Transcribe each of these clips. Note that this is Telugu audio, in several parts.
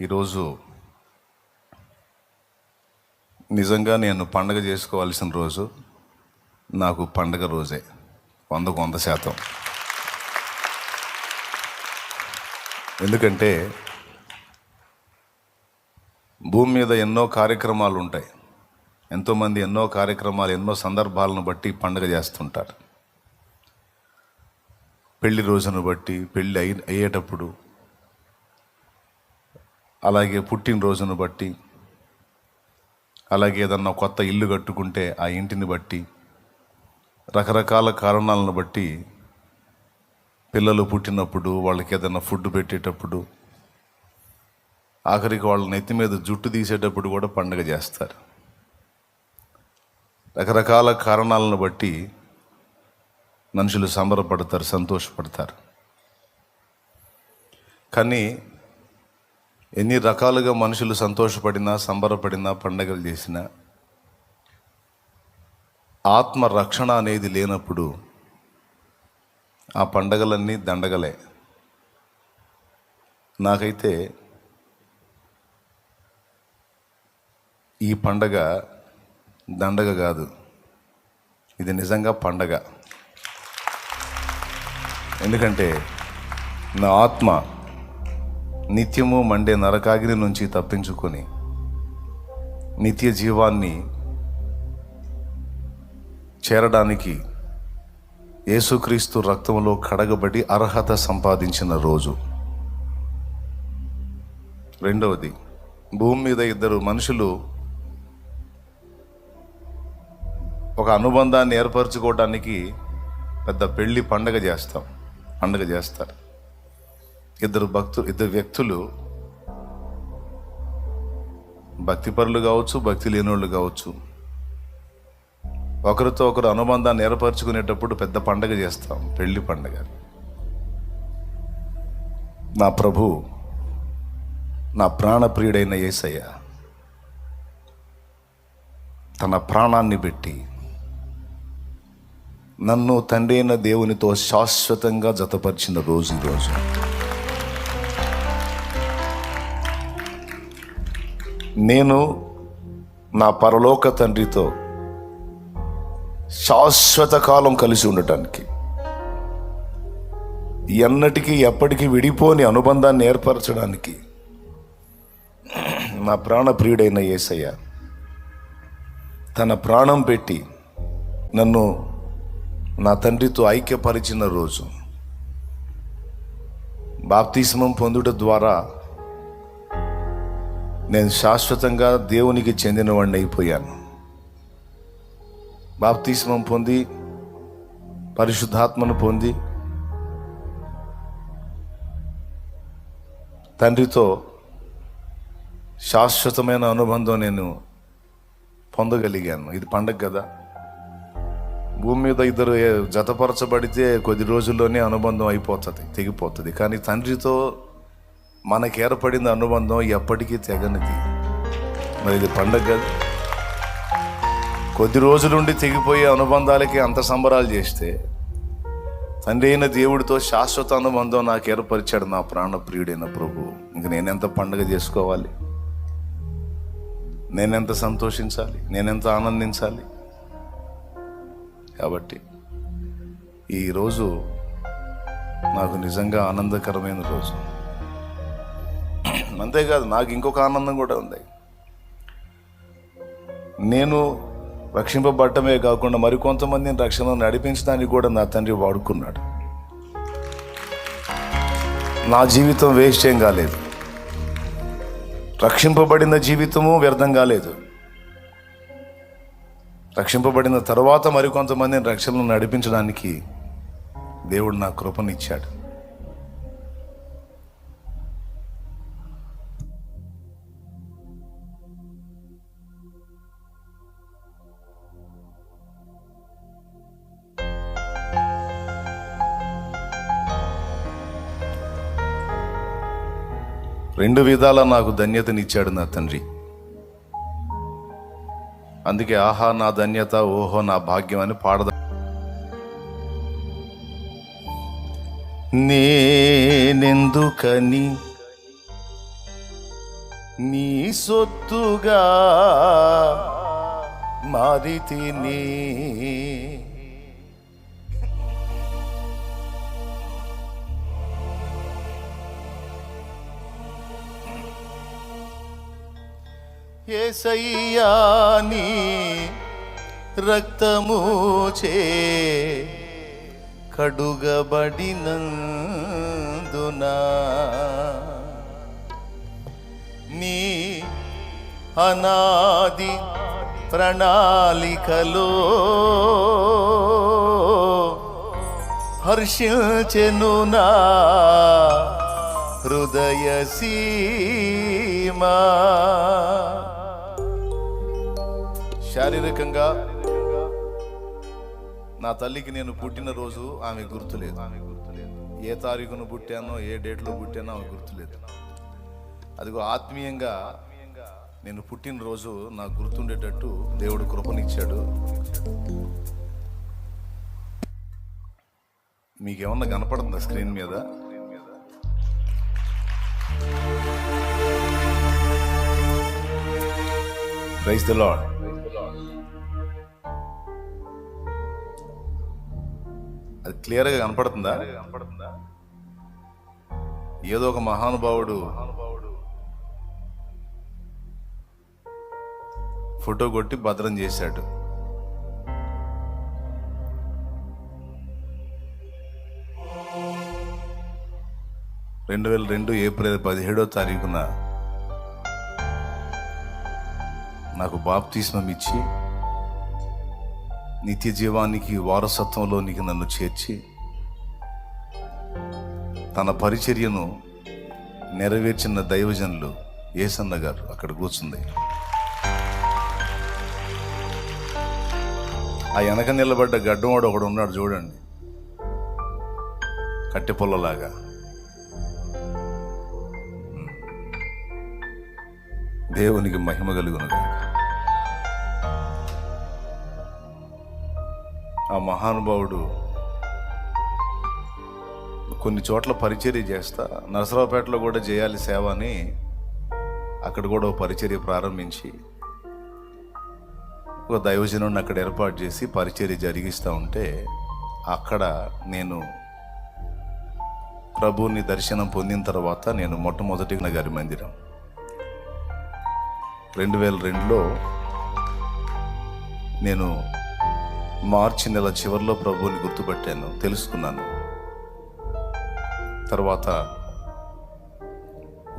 ఈరోజు నిజంగా నేను పండగ చేసుకోవాల్సిన రోజు. నాకు పండగ రోజే 100%. ఎందుకంటే భూమి మీద ఎన్నో కార్యక్రమాలు ఉంటాయి. ఎంతోమంది ఎన్నో కార్యక్రమాలు, ఎన్నో సందర్భాలను బట్టి పండగ చేస్తుంటారు. పెళ్లి రోజును బట్టి, పెళ్ళి అయ్యేటప్పుడు, అలాగే పుట్టినరోజును బట్టి, అలాగే ఏదన్నా కొత్త ఇల్లు కట్టుకుంటే ఆ ఇంటిని బట్టి, రకరకాల కారణాలను బట్టి పిల్లలు పుట్టినప్పుడు, వాళ్ళకి ఏదైనా ఫుడ్ పెట్టేటప్పుడు, ఆఖరికి వాళ్ళ నెత్తి మీద జుట్టు తీసేటప్పుడు కూడా పండగ చేస్తారు. రకరకాల కారణాలను బట్టి మనుషులు సంబరపడతారు, సంతోషపడతారు. కానీ ఎన్ని రకాలుగా మనుషులు సంతోషపడినా, సంబరపడినా, పండగలు చేసినా ఆత్మ రక్షణ అనేది లేనప్పుడు ఆ పండగలన్నీ దండగలే. నాకైతే ఈ పండగ దండగ కాదు, ఇది నిజంగా పండగ. ఎందుకంటే నా ఆత్మ నిత్యము మండే నరకాగ్ని నుంచి తప్పించుకొని నిత్య జీవాన్ని చేరడానికి యేసుక్రీస్తు రక్తంలో కడగబడి అర్హత సంపాదించిన రోజు. రెండవది, భూమి మీద ఇద్దరు మనుషులు ఒక అనుబంధాన్ని ఏర్పరచుకోవడానికి పెద్ద పెళ్లి పండగ చేస్తారు. ఇద్దరు వ్యక్తులు, భక్తిపరులు కావచ్చు, భక్తి లేనోళ్ళు కావచ్చు, ఒకరితో ఒకరు అనుబంధాన్ని ఏర్పరచుకునేటప్పుడు పెద్ద పండగ చేస్తాం, పెళ్లి పండగ. నా ప్రభు, నా ప్రాణప్రియుడైన యేసయ్య తన ప్రాణాన్ని పెట్టి నన్ను తండ్రి అయిన దేవునితో శాశ్వతంగా జతపరిచిన రోజు ఈరోజు. నేను నా పరలోక తండ్రితో శాశ్వత కాలం కలిసి ఉండటానికి, ఎన్నటికీ ఎప్పటికీ విడిపోని అనుబంధాన్ని ఏర్పరచడానికి నా ప్రాణప్రియుడైన యేసయ్య తన ప్రాణం పెట్టి నన్ను నా తండ్రితో ఐక్యపరిచిన రోజు. బాప్తిస్మం పొందుట ద్వారా నేను శాశ్వతంగా దేవునికి చెందినవాడిని అయిపోయాను. బాప్తిస్మం పొంది, పరిశుద్ధాత్మను పొంది, తండ్రితో శాశ్వతమైన అనుబంధం నేను పొందగలిగాను. ఇది పండగ కదా. భూమి మీద ఇద్దరు జతపరచబడితే కొద్ది రోజుల్లోనే అనుబంధం అయిపోతుంది, తెగిపోతుంది. కానీ తండ్రితో మనకు ఏర్పడిన అనుబంధం ఎప్పటికీ తెగనిది. మరి ఇది పండగ కదా. కొద్ది రోజులుండి తెగిపోయే అనుబంధాలకి అంత సంబరాలు చేస్తే, తండ్రి అయిన దేవుడితో శాశ్వత అనుబంధం నాకు ఏర్పరిచాడు నా ప్రాణప్రియుడైన ప్రభు. ఇంక నేనెంత పండగ చేసుకోవాలి, నేనెంత సంతోషించాలి, నేనెంత ఆనందించాలి. కాబట్టి ఈరోజు నాకు నిజంగా ఆనందకరమైన రోజు. అంతేకాదు, నాకు ఇంకొక ఆనందం కూడా ఉంది. నేను రక్షింపబడటమే కాకుండా మరికొంతమందిని రక్షణ నడిపించడానికి కూడా నా తండ్రి వాడుకున్నాడు. నా జీవితం వేస్ట్ ఏం కాలేదు, రక్షింపబడిన జీవితము వ్యర్థం కాలేదు. రక్షింపబడిన తర్వాత మరికొంతమందిని రక్షణను నడిపించడానికి దేవుడు నా కృపనిచ్చాడు. రెండు విధాల నాకు ధన్యతనిచ్చాడు నా తండ్రి. అందుకే ఆహా నా ధన్యత, ఓహో నా భాగ్యం అని పాడదా. నేనెందుకని నీ సొత్తుగా మారితిని. యేసయ్యా నీ రక్తము చే కడుగబడినందునా నీ అనాది ప్రణాళికలో హర్షించెను నా హృదయ సీమా. శారీరకంగా నా తల్లికి నేను పుట్టినరోజు ఆమె గుర్తులేదు. ఏ తారీఖున పుట్టానో ఏ డేట్లో పుట్టానో ఆమె గుర్తులేదు. అదిగో ఆత్మీయంగా నేను పుట్టినరోజు నాకు గుర్తుండేటట్టు దేవుడు కృపనిచ్చాడు. మీకేమన్నా కనపడుతుందా స్క్రీన్ మీద? Praise the Lord. అది క్లియర్గా కనపడుతుందా? ఏదో ఒక మహానుభావుడు ఫోటో కొట్టి భద్రం చేశాడు. ఏప్రిల్ 17వ తారీఖున నాకు బాప్తిస్మం ఇచ్చి నిత్య జీవానికి వారసత్వంలోనికి నన్ను చేర్చి తన పరిచర్యను నెరవేర్చిన దైవజనులు యేసన్న గారు అక్కడ కూర్చుంది. ఆ వెనక నిలబడ్డ గడ్డవాడు ఒకడు ఉన్నాడు చూడండి, కట్టె పొల్లలాగా. దేవునికి మహిమ కలుగునుగా. ఆ మహానుభావుడు కొన్ని చోట్ల పరిచర్య చేస్తా, నరసరావుపేటలో కూడా చేయాలి సేవ అని అక్కడ కూడా ఒక పరిచర్య ప్రారంభించి ఒక దైవజనుడిని అక్కడ ఏర్పాటు చేసి పరిచర్య జరిగిస్తూ ఉంటే అక్కడ నేను ప్రభువుని దర్శనం పొందిన తర్వాత నేను మొట్టమొదటిగా గారి మందిరం 2002లో నేను మార్చి నెల చివరిలో ప్రభువుని గుర్తుపట్టాను, తెలుసుకున్నాను. తర్వాత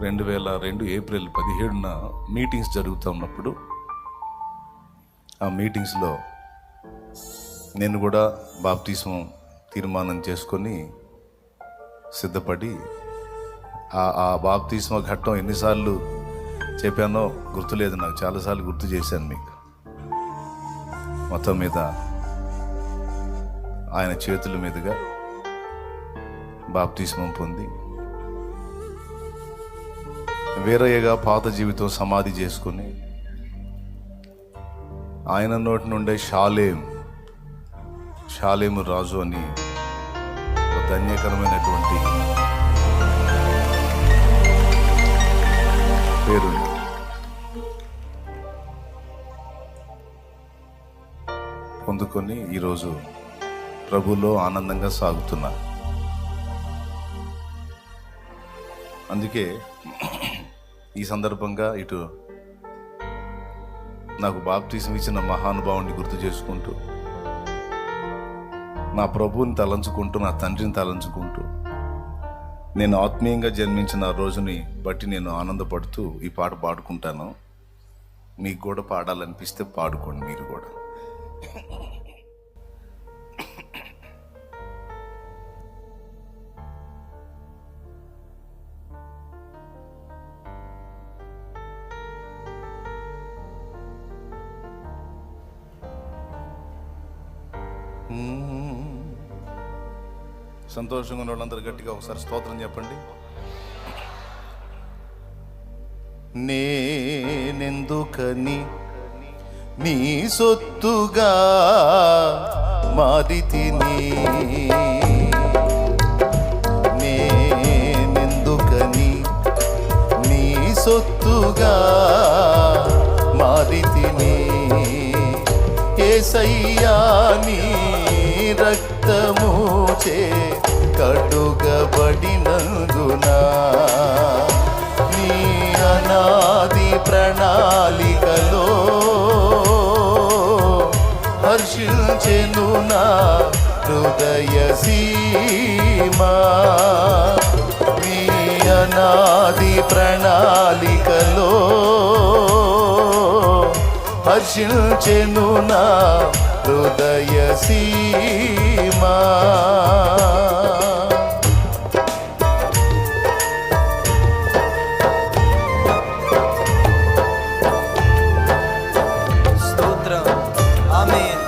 2002 ఏప్రిల్ 17న మీటింగ్స్ జరుగుతూ ఉన్నప్పుడు ఆ మీటింగ్స్లో నేను కూడా బాప్తిస్మం తీర్మానం చేసుకొని సిద్ధపడి ఆ బాప్తిస్మ ఘట్టం ఎన్నిసార్లు చెప్పానో గుర్తులేదు నాకు, చాలాసార్లు గుర్తు చేశాను మీకు. మొత్తం మీద ఆయన చేతుల మీదుగా బాప్తిస్మం పొంది వేరయ్యగా పాత జీవితం సమాధి చేసుకొని ఆయన నోటి నుండే షాలేము రాజు అని ధన్యకరమైనటువంటి పేరు పొందుకొని ఈరోజు ప్రభువులో ఆనందంగా సాగుతున్నా. అందుకే ఈ సందర్భంగా ఇటు నాకు బాప్తిసం ఇచ్చిన మహానుభావుని గుర్తు చేసుకుంటూ, నా ప్రభువుని తలంచుకుంటూ, నా తండ్రిని తలంచుకుంటూ, నేను ఆత్మీయంగా జన్మించిన ఆ రోజుని బట్టి నేను ఆనందపడుతూ ఈ పాట పాడుకుంటాను. మీకు కూడా పాడాలనిపిస్తే పాడుకోండి మీరు కూడా. సంతోషంగా ఉన్న వాళ్ళందరూ గట్టిగా ఒకసారి స్తోత్రం చెప్పండి. నేనెందుకని నీ సొత్తుగా మారితిని, నేనెందుకని నీ సొత్తుగా మారితిని. యేసయ్యా నీ రక్తముచే కడుగబడినందున నీ అనాది ప్రణాళికలో హర్షించెను నా హృదయ సీమా. నీ అనాది ప్రణాళికలో హర్షించెను నా హృదయ సీమా. స్తోత్రం. ఆమేన్.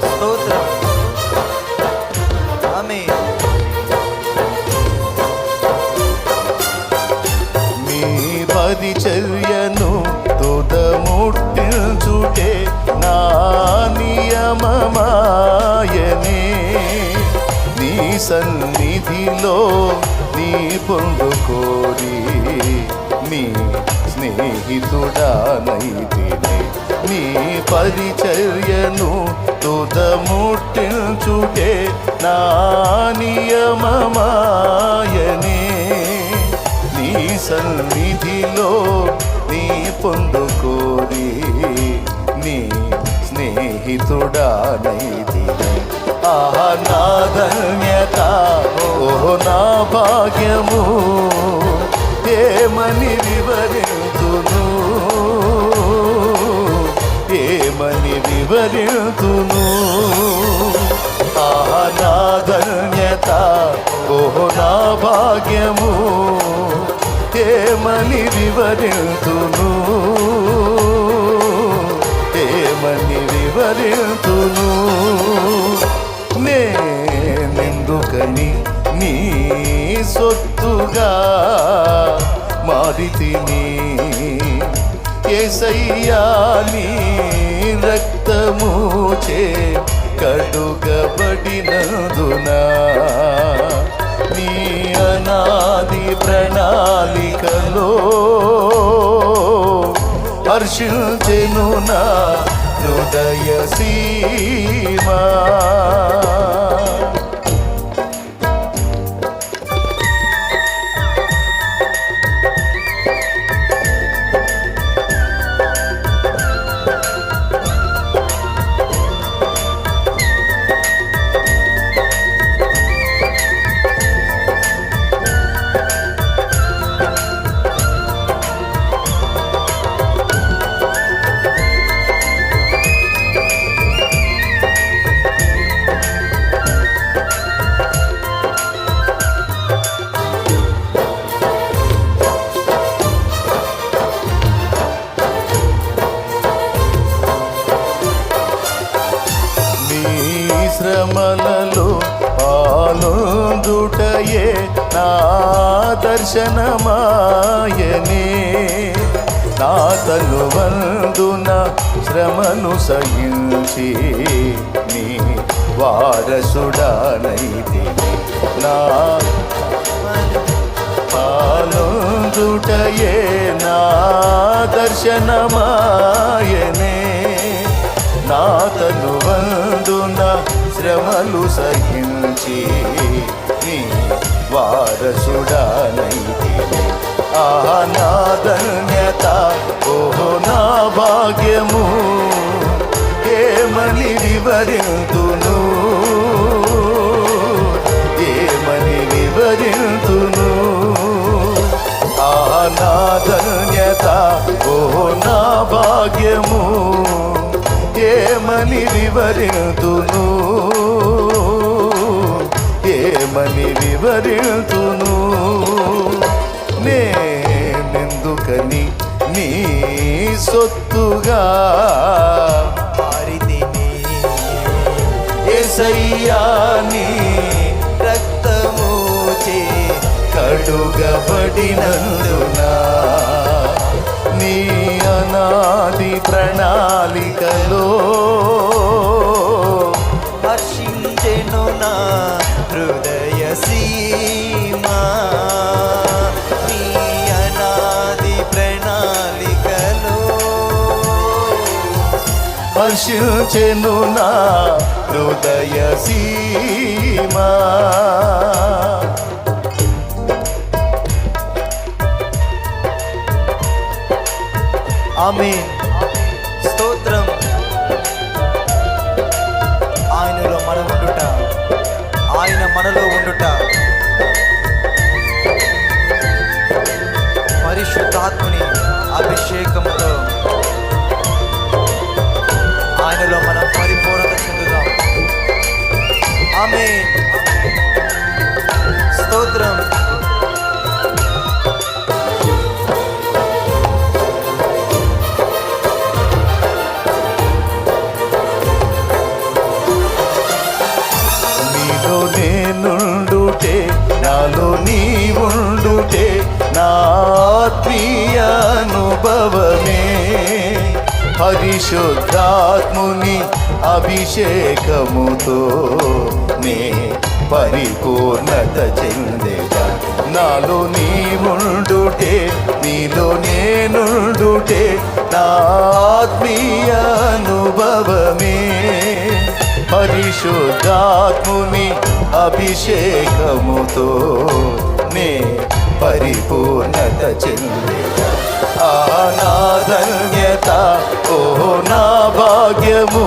స్తోత్రం. ఆమేన్. నీ పరిచర్యను తుదముట్టించుటే నా నియమమాయనే. నీ సన్నిధిలో నీ పొందుకోరి నీ స్నేహితుడానైతిని. నీ పరిచర్యను తుదముట్టించుటే నా నియమమాయనే. నీ సన్నిధిలో నీ పొందుకోరి నీ స్నేహితుడానైతిని. ఆహా నా ధన్యత, ఓహో నా భాగ్యము, ఏమని వివరింతును, ఏమని వివరింతును. ఆహా నా ధన్యత, ఓహో నా భాగ్యము, ఏమని వివరింతును, ఏమని వివరింతును. నేనెందుకని నీ సొత్తుగా మారితిని. యేసయ్యా నీ రక్తముచే కడుగబడినందున నీ అనాది ప్రణాళికలో హర్షించెను నా హృదయ సీమా. శ్రమలలో పాలొందుటయే నా దర్శనమాయనే. నా తనువందున శ్రమను సహించి నీ వారసుడానైతిని. నా పాలొందుటయే నా దర్శనమాయనే. నా తనువందున శ్రమలు సహించి నీ వారసుడానైతిని. ఆహా నా ధన్యత, ఓహో నా భాగ్యము, ఏమని వివరింతును, ఏమని వివరింతును. ఆహా నా ధన్యత, ఓహో నా భాగ్యము, ఏమని వివరింతును, ఏమని వివరింతును. నేనెందుకని నీ సొత్తుగా మారితిని. యేసయ్యా నీ రక్తముచే కడుగబడినందున అనాది ప్రణాళికలో హర్షించెను నా హృదయ సీమా నీ అనాది ప్రణాళికలో హర్షించెను నా హృదయ సీమా. ఆమేన్. స్తోత్రం. ఆయనలో మనం ఉండుట, ఆయన మనలో ఉండుట, పరిశుద్ధాత్ముని అభిషేకంతో ఆయనలో మనం పరిపూర్ణత చెందుదాం. ఆమేన్. స్తోత్రం. నీలో నేనుండుటే నాలో నీ ఉండుటే నా ఆత్మీయ అనుభవమే. పరిశుద్ధాత్ముని అభిషేకముతో నే పరిపూర్ణత చెందేదా. నాలో నీ ఉండుటే నీలో నేనుండుటే నా ఆత్మీయ అనుభవమే. పరిశుద్ధాత్ముని అభిషేకముతో నే పరిపూర్ణత చెందేదా. ఆ నా ధన్యత ఓ నా భాగ్యము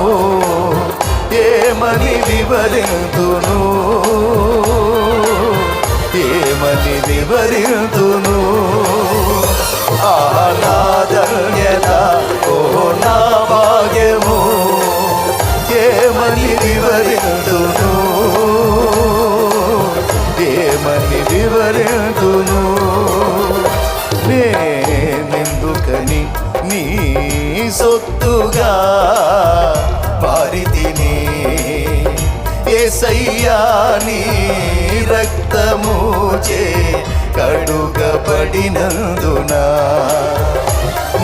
ఏమని వివరింతును, ఏమని వివరింతును. ఆ నా ధన్యత ఓ నా భాగ్యము ఏమని వివరింతును, ఏమని వివరింతును. నేనెందుకని నీ సొత్తుగా మారితిని, యేసయ్యా నీ రక్తము చే కడుగబడినందున.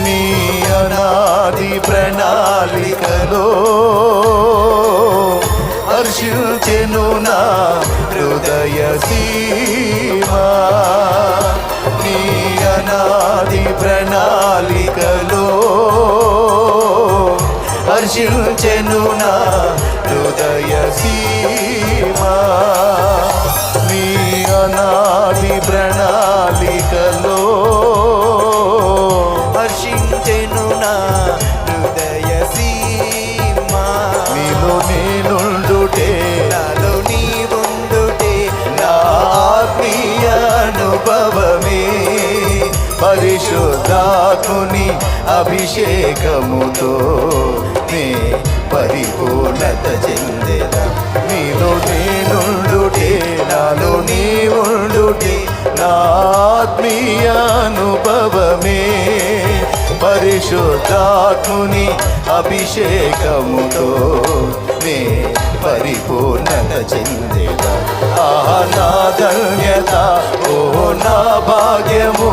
నీ అనాది ప్రణాళికలో హర్షించెను నా హృదయ సీమా. నీ అనాది ప్రణాళికలో హర్షించెను నా హృదయ సీమా. నీ అనాది ప్రణాళికలో హర్షించెను నా హృదయ సీమా. నీలో నేనుండుటే నాలో నీ ఉండుటే నా ఆత్మీయ అనుభవమే. పరిశుద్ధాత్ముని అభిషేకముతో నే పరిపూర్ణత చెందేదా. నీలో నేనుండుటే నాలో నీ ఉండుటే నా ఆత్మీయ అనుభవమే. పరిశుద్ధాత్ముని అభిషేకముతో నే పరిపూర్ణత చెందేదా. ఆ నా ధన్యత ఓ నా భాగ్యము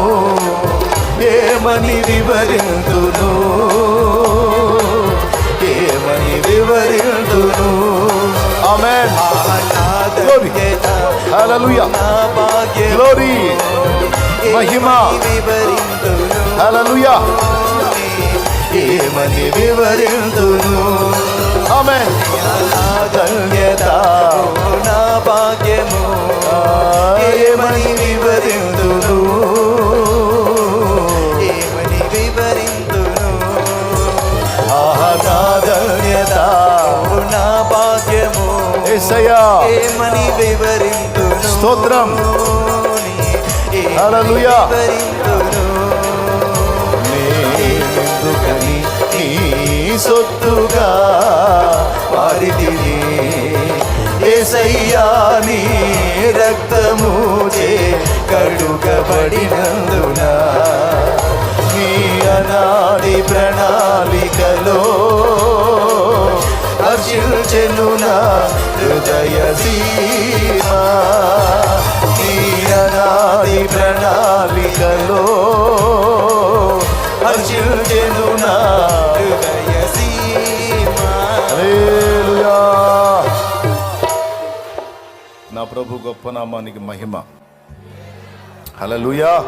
ఏమని వివరింతును, ఏమని వివరింతును. ఆమేన్. హల్లెలూయా. గ్లోరీ, మహిమ. హల్లెలూయా. ఏమని వివరింతును. ఆమేన్. ధన్యత నా భాగ్యము ఏమని వివరింతును, ఏమని వివరింతును. నా ధన్యత నా భాగ్యము యేసయ్యా. ఏమని వివరింతును. స్తోత్రం. ఏమని హల్లెలూయా. వివరింతును. నేనెందుకని నీ సొత్తుగా మారితిని, యేసయ్యా నీ రక్తము చే కడుగబడినందున. నీ అనాది ప్రణాళికలో హర్షించెను నా హృదయ సీమా. నీ అనాది ప్రణాళికలో హర్షించెను నా ప్రభు గొప్ప నామానికి మహిమ. హల్లెలూయా.